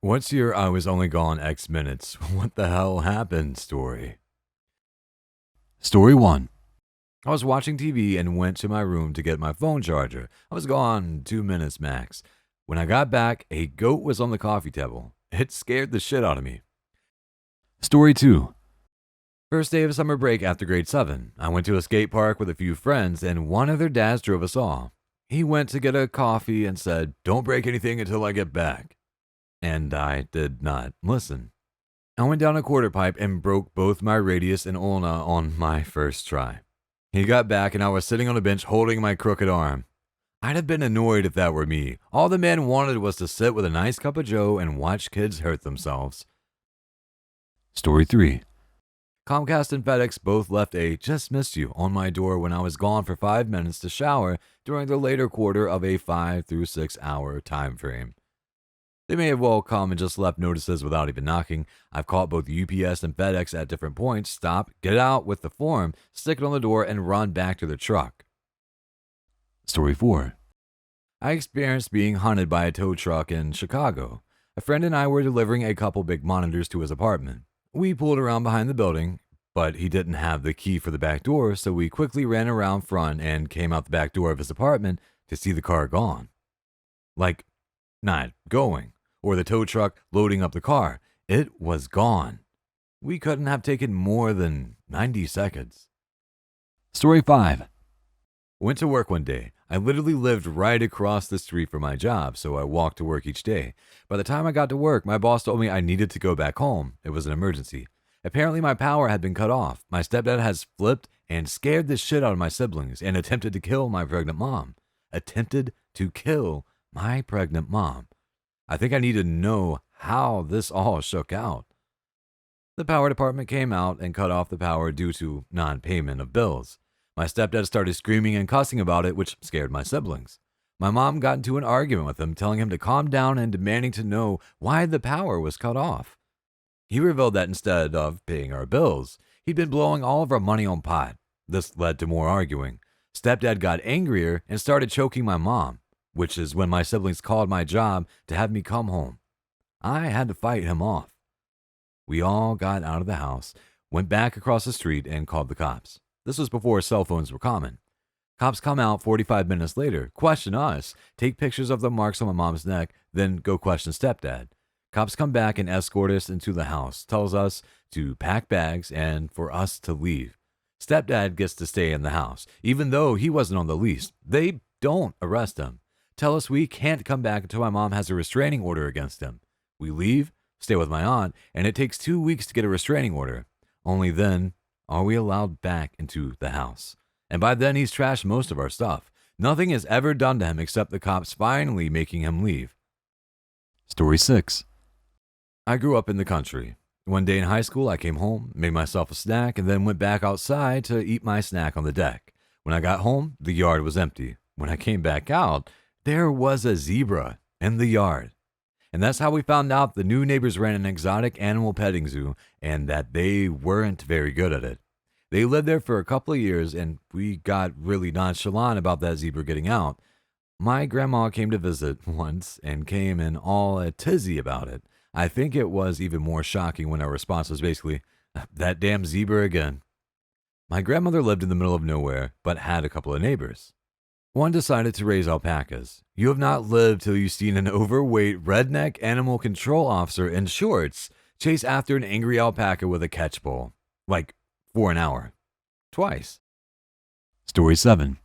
What's your I was only gone X minutes? What the hell happened story? Story 1. I was watching TV and went to my room to get my phone charger. I was gone 2 minutes max. When I got back, a goat was on the coffee table. It scared the shit out of me. Story 2. First day of summer break after grade 7. I went to a skate park with a few friends and one of their dads drove us all. He went to get a coffee and said, "Don't break anything until I get back." And I did not listen. I went down a quarter pipe and broke both my radius and ulna on my first try. He got back and I was sitting on a bench holding my crooked arm. I'd have been annoyed if that were me. All the man wanted was to sit with a nice cup of joe and watch kids hurt themselves. Story 3. Comcast and FedEx both left a "just missed you" on my door when I was gone for 5 minutes to shower during the later quarter of a 5 through 6 hour time frame. They may have well come and just left notices without even knocking. I've caught both UPS and FedEx at different points, stop, get out with the form, stick it on the door, and run back to the truck. Story 4. I experienced being hunted by a tow truck in Chicago. A friend and I were delivering a couple big monitors to his apartment. We pulled around behind the building, but he didn't have the key for the back door, so we quickly ran around front and came out the back door of his apartment to see the car gone. Like, not going, or the tow truck loading up the car. It was gone. We couldn't have taken more than 90 seconds. Story 5. Went to work one day. I literally lived right across the street from my job, so I walked to work each day. By the time I got to work, my boss told me I needed to go back home. It was an emergency. Apparently my power had been cut off. My stepdad has flipped and scared the shit out of my siblings and attempted to kill my pregnant mom. Attempted to kill my pregnant mom. I think I need to know how this all shook out. The power department came out and cut off the power due to non-payment of bills. My stepdad started screaming and cussing about it, which scared my siblings. My mom got into an argument with him, telling him to calm down and demanding to know why the power was cut off. He revealed that instead of paying our bills, he'd been blowing all of our money on pot. This led to more arguing. Stepdad got angrier and started choking my mom, which is when my siblings called my job to have me come home. I had to fight him off. We all got out of the house, went back across the street, and called the cops. This was before cell phones were common. Cops come out 45 minutes later, question us, take pictures of the marks on my mom's neck, then go question stepdad. Cops come back and escort us into the house, tells us to pack bags and for us to leave. Stepdad gets to stay in the house, even though he wasn't on the lease. They don't arrest him. Tell us we can't come back until my mom has a restraining order against him. We leave, stay with my aunt, and it takes 2 weeks to get a restraining order. Only then are we allowed back into the house. And by then he's trashed most of our stuff. Nothing is ever done to him except the cops finally making him leave. Story 6. I grew up in the country. One day in high school, I came home, made myself a snack, and then went back outside to eat my snack on the deck. When I got home, the yard was empty. When I came back out, there was a zebra in the yard. And that's how we found out the new neighbors ran an exotic animal petting zoo and that they weren't very good at it. They lived there for a couple of years and we got really nonchalant about that zebra getting out. My grandma came to visit once and came in all a tizzy about it. I think it was even more shocking when our response was basically, "That damn zebra again." My grandmother lived in the middle of nowhere but had a couple of neighbors. One decided to raise alpacas. You have not lived till you've seen an overweight redneck animal control officer in shorts chase after an angry alpaca with a catch pole. Like, for an hour. Twice. Story 7.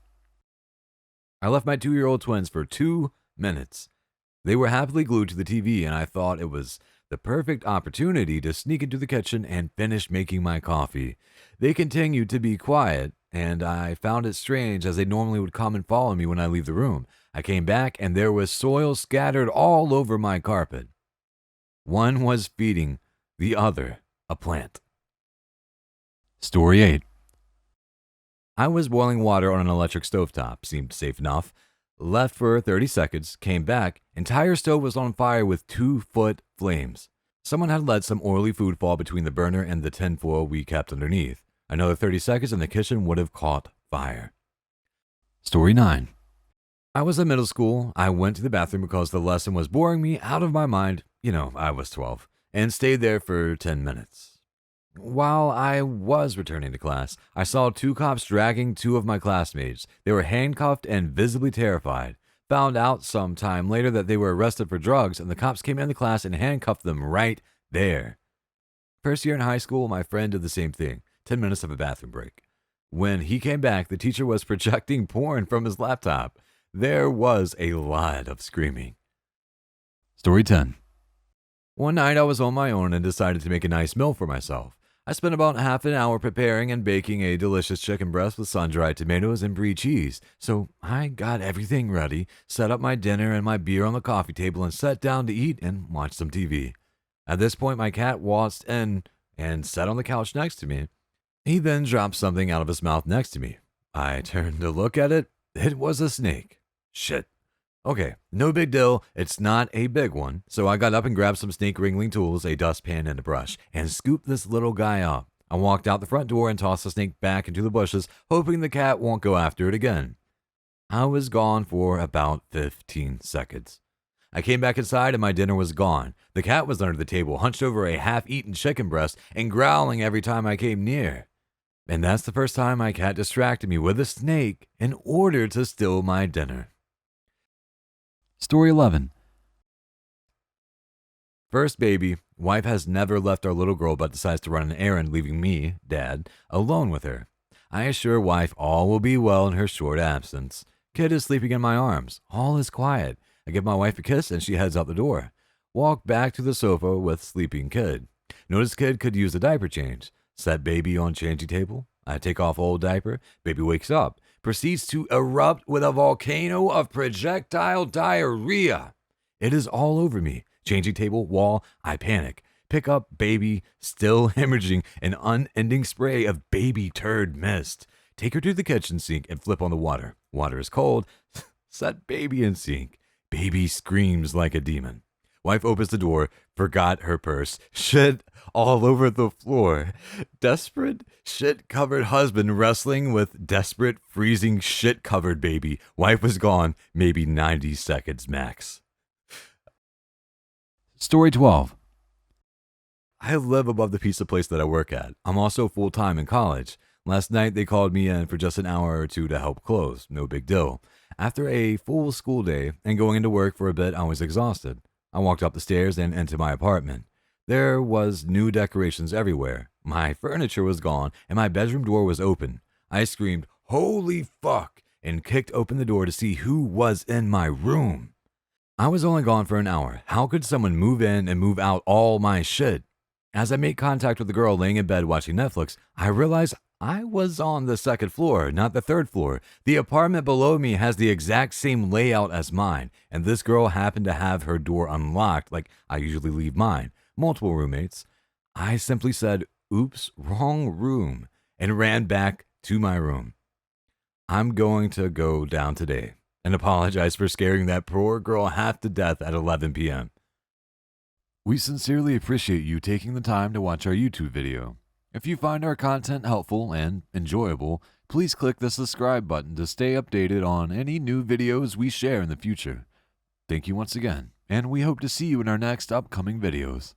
I left my 2-year-old twins for 2 minutes. They were happily glued to the TV and I thought it was the perfect opportunity to sneak into the kitchen and finish making my coffee. They continued to be quiet, and I found it strange as they normally would come and follow me when I leave the room. I came back and there was soil scattered all over my carpet. One was feeding the other a plant. Story 8. I was boiling water on an electric stovetop. Seemed safe enough. Left for 30 seconds, came back, entire stove was on fire with 2-foot flames. Someone had let some oily food fall between the burner and the tinfoil we kept underneath. Another 30 seconds and the kitchen would have caught fire. Story 9. I was in middle school. I went to the bathroom because the lesson was boring me out of my mind. I was 12, and stayed there for 10 minutes. While I was returning to class, I saw two cops dragging two of my classmates. They were handcuffed and visibly terrified. Found out some time later that they were arrested for drugs, and the cops came into class and handcuffed them right there. First year in high school, my friend did the same thing. 10 minutes of a bathroom break. When he came back, the teacher was projecting porn from his laptop. There was a lot of screaming. Story 10. One night I was on my own and decided to make a nice meal for myself. I spent about half an hour preparing and baking a delicious chicken breast with sun-dried tomatoes and brie cheese. So I got everything ready, set up my dinner and my beer on the coffee table, and sat down to eat and watch some TV. At this point, my cat waltzed in and sat on the couch next to me. He then dropped something out of his mouth next to me. I turned to look at it. It was a snake. Shit. Okay, no big deal. It's not a big one. So I got up and grabbed some snake wrangling tools, a dustpan, and a brush, and scooped this little guy up. I walked out the front door and tossed the snake back into the bushes, hoping the cat won't go after it again. I was gone for about 15 seconds. I came back inside and my dinner was gone. The cat was under the table, hunched over a half-eaten chicken breast and growling every time I came near. And that's the first time my cat distracted me with a snake in order to steal my dinner. Story 11. First baby, wife has never left our little girl but decides to run an errand, leaving me, Dad, alone with her. I assure wife all will be well in her short absence. Kid is sleeping in my arms. All is quiet. I give my wife a kiss and she heads out the door. Walk back to the sofa with sleeping kid. Notice kid could use a diaper change. Set baby on changing table. I take off old diaper. Baby wakes up. Proceeds to erupt with a volcano of projectile diarrhea. It is all over me. Changing table, wall, I panic. Pick up baby, still hemorrhaging, an unending spray of baby turd mist. Take her to the kitchen sink and flip on the water. Water is cold. Set baby in sink. Baby screams like a demon. Wife opens the door, forgot her purse, shit all over the floor. Desperate, shit-covered husband wrestling with desperate, freezing, shit-covered baby. Wife was gone, maybe 90 seconds max. Story 12. I live above the pizza place that I work at. I'm also full-time in college. Last night, they called me in for just an hour or two to help close. No big deal. After a full school day and going into work for a bit, I was exhausted. I walked up the stairs and into my apartment. There was new decorations everywhere. My furniture was gone, and my bedroom door was open. I screamed, "Holy fuck!" and kicked open the door to see who was in my room. I was only gone for an hour. How could someone move in and move out all my shit? As I made contact with the girl laying in bed watching Netflix, I realized I was on the second floor, not the third floor. The apartment below me has the exact same layout as mine, and this girl happened to have her door unlocked like I usually leave mine. Multiple roommates. I simply said, "Oops, wrong room," and ran back to my room. I'm going to go down today and apologize for scaring that poor girl half to death at 11 p.m. We sincerely appreciate you taking the time to watch our YouTube video. If you find our content helpful and enjoyable, please click the subscribe button to stay updated on any new videos we share in the future. Thank you once again, and we hope to see you in our next upcoming videos.